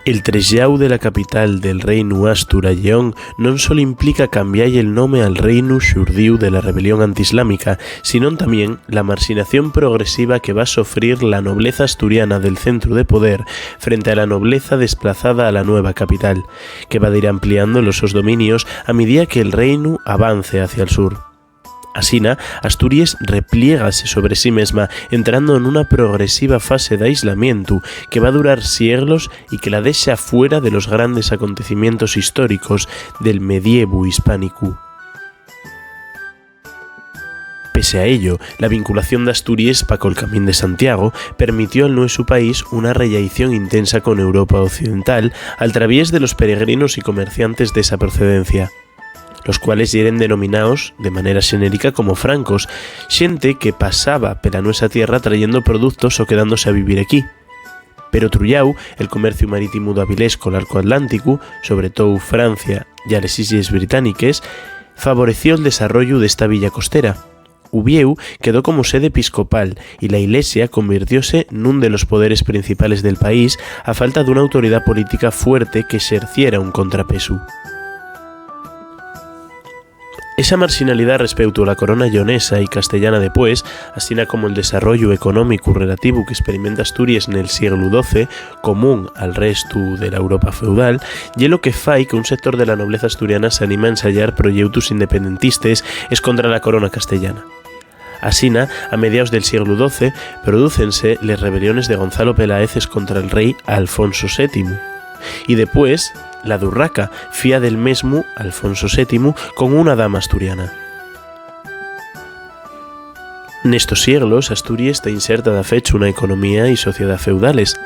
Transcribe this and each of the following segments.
El trasllau de la capital del reinu Astur a Lleón non só implica cambiar el nome al reinu xurdiu de la rebelión antiislámica, sino también la marginación progresiva que va a sofrir la nobleza asturiana del centro de poder frente a la nobleza desplazada a la nueva capital, que va a ir ampliando los sus dominios a medida que el reinu avance hacia el sur. Asina, Asturias repliégase sobre sí mesma, entrando en una progresiva fase de aislamiento que va a durar siglos y que la deja fuera de los grandes acontecimientos históricos del medievo hispánico. Pese a ello, la vinculación de Asturias para el Camín de Santiago permitió al nuestro país una relación intensa con Europa occidental al través de los peregrinos y comerciantes de esa procedencia, los cuales eran denominados de manera genérica como francos, xente que pasaba pela nuestra tierra trayendo productos o quedándose a vivir aquí. Pero trullau, el comercio marítimo do Avilés col arco atlántico, sobre todo Francia y a les Islas Britániques, favoreció el desarrollo desta villa costera. Ubieu quedó como sede episcopal y la Iglesia convirtióse nun de los poderes principales del país a falta de una autoridad política fuerte que exerciera un contrapeso. Esa marginalidad respecto a la corona lleonesa y castellana después, así como el desarrollo económico relativo que experimenta Asturias en el siglo XII, común al resto de la Europa feudal, y lo que fai que un sector de la nobleza asturiana se anima a ensayar proyectos independentistas es contra la corona castellana. Asina, a mediados del siglo XII, prodúcense les rebeliones de Gonzalo Peláez contra el rey Alfonso VII, y después la d'Urraca, fía del mesmo Alfonso VII con una dama asturiana. Nestos siglos, Asturias está inserta de fecho una economía y sociedad feudales.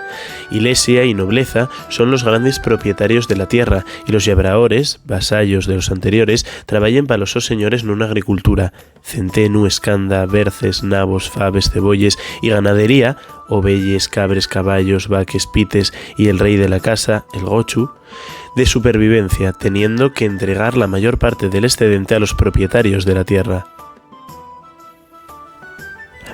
Iglesia y nobleza son los grandes propietarios de la tierra y los llabraores, vasallos de los anteriores, trabajan para los sus señores en una agricultura, centenu, escanda, berces, nabos, faves, cebolles y ganadería, ovelles, cabres, caballos, vaques, pites y el rey de la casa, el gochu, de supervivencia, teniendo que entregar la mayor parte del excedente a los propietarios de la tierra.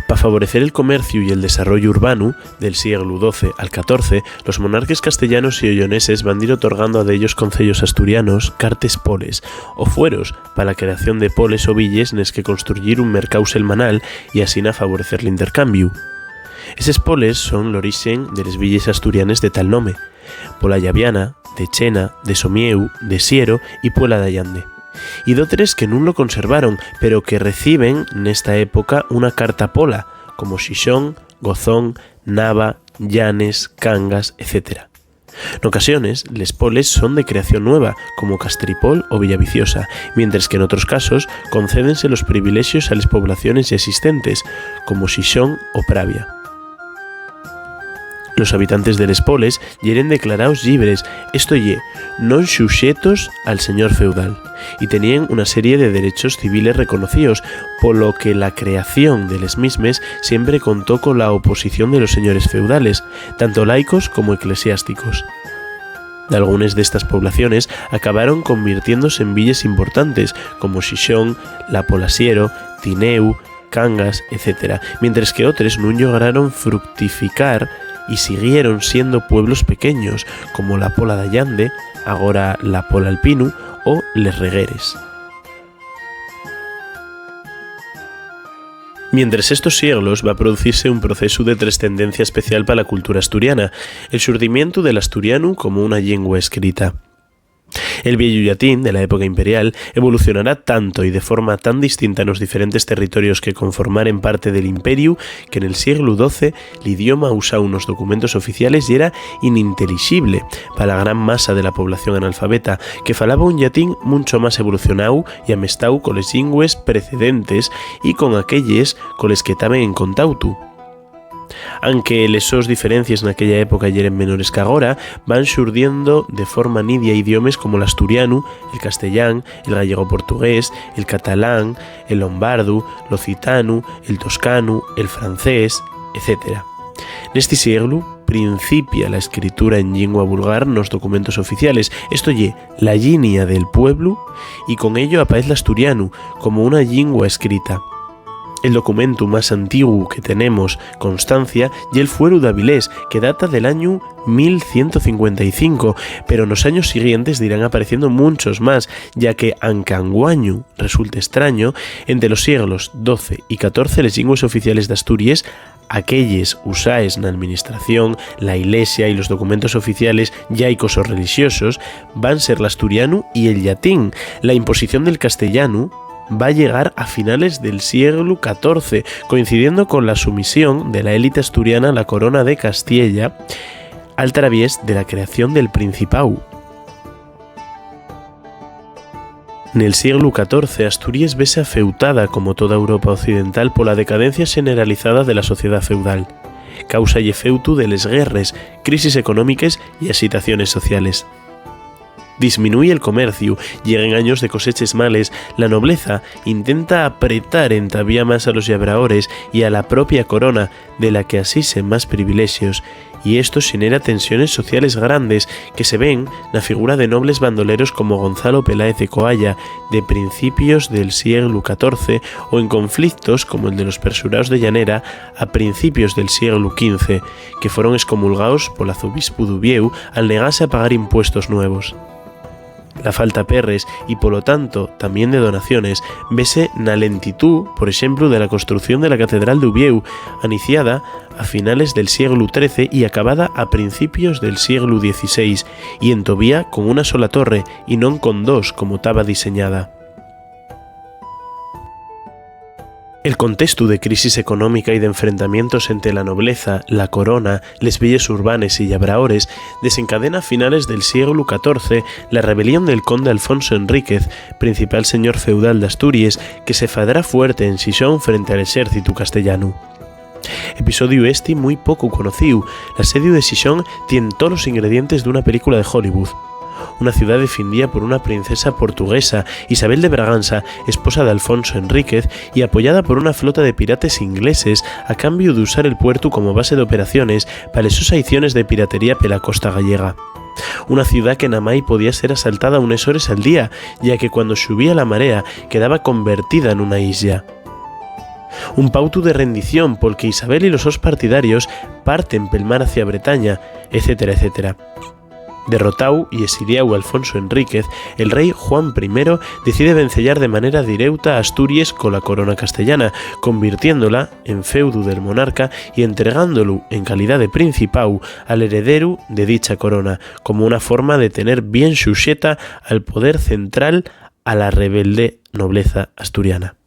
Para favorecer el comercio y el desarrollo urbano del siglo XII al XIV, los monarcas castellanos y olloneses van a ir otorgando a ellos concellos asturianos cartes poles o fueros para la creación de poles o villes nes que construir un mercau selmanal y así favorecer el intercambio. Eses poles son l'origen de les villes asturianes de tal nome: Pola Llaviana, de Chena, de Somieu, de Siero y Puela d'Allande. Y d'otres que nun lo conservaron, pero que reciben nesta época una carta pola, como Xixón, Gozón, Nava, Llanes, Cangas, etc. En ocasiones, les poles son de creación nueva, como Castripol o Villaviciosa, mientras que en otros casos concédense los privilegios a las poblaciones ya existentes, como Xixón o Pravia. Los habitantes de les poles yeren declarados libres, esto ye, non suxetos al señor feudal, y tenían una serie de derechos civiles reconocidos, por lo que la creación de les mismes siempre contó con la oposición de los señores feudales, tanto laicos como eclesiásticos. Algunas de estas poblaciones acabaron convirtiéndose en villas importantes, como Xixón, La Polasiero, Tineu, Cangas, etc., mientras que otros no lograron fructificar y siguieron siendo pueblos pequeños, como la Pola d'Allande, agora la Pola Alpinu, o Les Regueres. Mientras estos siglos va a producirse un proceso de trascendencia especial para la cultura asturiana, el surgimiento del asturiano como una lengua escrita. El viejo llatín de la época imperial evolucionará tanto y de forma tan distinta en los diferentes territorios que conformaren parte del imperio que en el siglo XII el idioma usado en los documentos oficiales y era ininteligible para la gran masa de la población analfabeta, que falaba un llatín mucho más evolucionado y amestado con les lingües precedentes y con aquelles con les que estaban en contacto. Aunque les sos diferencias en aquella época ya eran menores que agora, van surdiendo de forma nidia idiomas como el asturiano, el castellán, el gallego-portugués, el catalán, el lombardo, el occitano, el toscano, el francés, etc. En este siglo principia la escritura en lengua vulgar en los documentos oficiales, esto ye la línea del pueblo, y con ello aparece el asturiano como una lengua escrita. El documento más antiguo que tenemos constancia y el Fuero de Avilés, que data del año 1155, pero en los años siguientes irán apareciendo muchos más, ya que aunque anguaño resulta extraño, entre los siglos XII y XIV las lenguas oficiales de Asturias, aquellas usadas en la administración, la iglesia y los documentos oficiales laicos o religiosos van a ser l'asturiano y el latín. La imposición del castellano va a llegar a finales del siglo XIV, coincidiendo con la sumisión de la élite asturiana a la corona de Castilla al través de la creación del Principado. En el siglo XIV, Asturias vese afeutada, como toda Europa occidental, por la decadencia generalizada de la sociedad feudal, causa y efecto de las guerras, crisis económicas y agitaciones sociales. Disminuye el comercio, llegan años de cosechas males, la nobleza intenta apretar entavía más a los llabraores y a la propia corona, de la que asisen más privilegios, y esto genera tensiones sociales grandes que se ven en la figura de nobles bandoleros como Gonzalo Peláez de Coalla, de principios del siglo XIV, o en conflictos como el de los persuraos de Llanera a principios del siglo XV, que fueron excomulgados por el arzobispo d'Ubieu al negarse a pagar impuestos nuevos. La falta perres y por lo tanto también de donaciones vese na lentitud, por ejemplo, de la construcción de la catedral de Ubieu, iniciada a finales del siglo XIII y acabada a principios del siglo XVI, y en tobía con una sola torre y non con dos como estaba diseñada. El contexto de crisis económica y de enfrentamientos entre la nobleza, la corona, les belles urbanes y llabraores desencadena a finales del siglo XIV la rebelión del conde Alfonso Enríquez, principal señor feudal de Asturias, que se fadrá fuerte en Xixón frente al ejército castellano. Episodio este muy poco conocido. El asedio de Xixón tiene todos los ingredientes de una película de Hollywood. Una ciudad defendida por una princesa portuguesa, Isabel de Braganza, esposa de Alfonso Enríquez, y apoyada por una flota de piratas ingleses a cambio de usar el puerto como base de operaciones para sus acciones de piratería por la costa gallega. Una ciudad que namai podía ser asaltada unas horas al día, ya que cuando subía la marea quedaba convertida en una isla. Un pauto de rendición porque Isabel y los sus partidarios parten pel mar hacia Bretaña, etcétera, etcétera. Derrotado y exiliado Alfonso Enríquez, el rey Juan I decide vencellar de manera directa a Asturias con la corona castellana, convirtiéndola en feudo del monarca y entregándolo en calidad de principado al heredero de dicha corona, como una forma de tener bien sujeta al poder central a la rebelde nobleza asturiana.